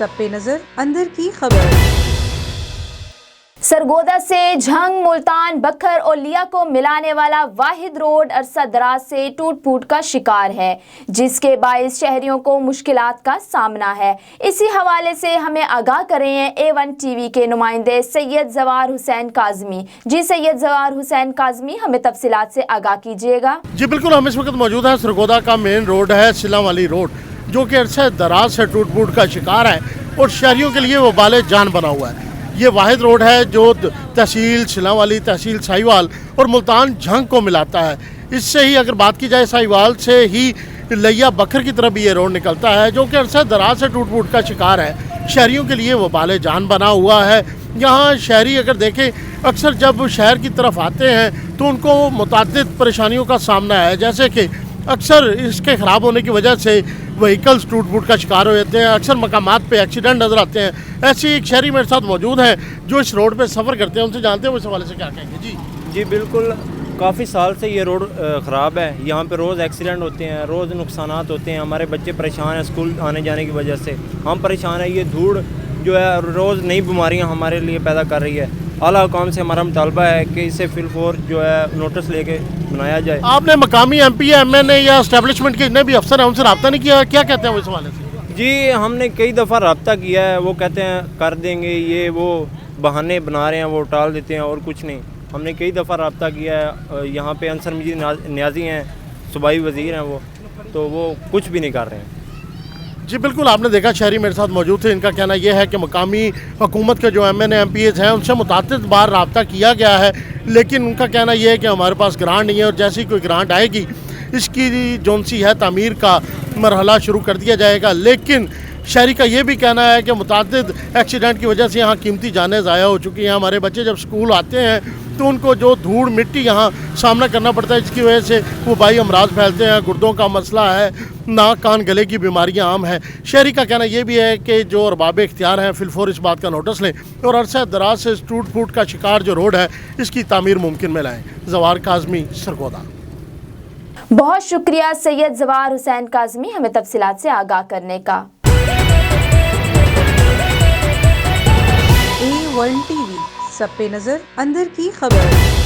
सब पे नजर अंदर की खबर। सरगोदा से झंग, मुल्तान, बखर और लिया को मिलाने वाला वाहिद रोड अरसा दराज से टूट फूट का शिकार है, जिसके बाइस शहरियों को मुश्किलात का सामना है। इसी हवाले से हमें आगाह कर रहे हैं A1 टीवी के नुमाइंदे सैयद जवार हुसैन काज़मी। जी सैयद जवार हुसैन काज़मी, हमें तफसीलात से आगाह कीजिएगा। जी बिल्कुल, हम इस वक्त मौजूद हैं सरगोदा का मेन रोड है सिला वाली रोड, जो कि अरसा दराज से टूट फूट का शिकार है और शहरियों के लिए वबाल जान बना हुआ है। ये वाहिद रोड है जो तहसील सिलावाली, तहसील साहिवाल और मुल्तान झंग को मिलाता है। इससे ही अगर बात की जाए साहिवाल से ही लिया बखर की तरफ भी ये रोड निकलता है, जो कि अरसा दराज से टूट फूट का शिकार है। शहरियों के लिए वबाल जान बना हुआ है। यहाँ शहरी अगर देखें, अक्सर जब शहर की तरफ आते हैं तो उनको मुताद्दिद परेशानियों का सामना है, जैसे कि अक्सर इसके ख़राब होने की वजह से व्हीकल्स टूट फूट का शिकार हो जाते हैं। अक्सर मकामात पे एक्सीडेंट नज़र आते हैं। ऐसे एक शहरी मेरे साथ मौजूद हैं जो इस रोड पे सफ़र करते हैं, उनसे जानते हैं वो इस हवाले से क्या कहेंगे। जी बिल्कुल, काफ़ी साल से ये रोड ख़राब है। यहाँ पे रोज़ एक्सीडेंट होते हैं, रोज़ नुकसानात होते हैं। हमारे बच्चे परेशान हैं स्कूल आने जाने की वजह से, हम परेशान हैं। ये धूड़ जो है रोज़ नई बीमारियाँ हमारे लिए पैदा कर रही है। आला हुकाम से हमारा मुतालबा है कि इसे फिलफोर जो है नोटिस लेके बनाया जाए। आपने मकामी MP या MNA या एस्टेब्लिशमेंट के जितने भी अफसर हैं उनसे रब्ता नहीं किया, क्या कहते हैं वो इस हवाले से? जी हमने कई दफ़ा रब्ता किया है, वो कहते हैं कर देंगे, ये वो बहाने बना रहे हैं, वो टाल देते हैं और कुछ नहीं। हमने कई दफ़ा रब्ता किया है। यहाँ पे अंसर मजीद न्याजी हैं, सूबाई वज़ीर हैं वो, तो वो कुछ भी नहीं कर रहे हैं। जी बिल्कुल, आपने देखा शहरी मेरे साथ मौजूद थे। इनका कहना यह है कि मकामी हुकूमत के जो MNA MPs हैं उनसे मुताद्दिद बार रब्ता किया गया है, लेकिन उनका कहना यह है कि हमारे पास ग्रांट नहीं है और जैसी कोई ग्रांट आएगी इसकी जोनसी है तामीर का मरहला शुरू कर दिया जाएगा। लेकिन शहरी का ये भी कहना है कि मुताद्दिद एक्सीडेंट की वजह से यहाँ कीमती जानें ज़ाया हो चुकी हैं। हमारे बच्चे जब स्कूल आते हैं तो उनको जो धूड़ मिट्टी यहाँ सामना करना पड़ता है, जिसकी वजह से वबाई अमराज फैलते हैं, गुर्दों का मसला है, नाक कान गले की बीमारियाँ आम हैं। शहरी का कहना यह भी है कि जो अरबाब इख्तियार हैं फिलफोर इस बात का नोटिस लें और अरसा दराज से टूट फूट का शिकार जो रोड है इसकी तामीर मुमकिन में लाएँ। जवार काज़मी, सरगोदा। बहुत शुक्रिया सैयद जवार हुसैन काज़मी, हमें तफसीलात से आगाह करने का। A1 टीवी, सब पे नजर अंदर की खबर।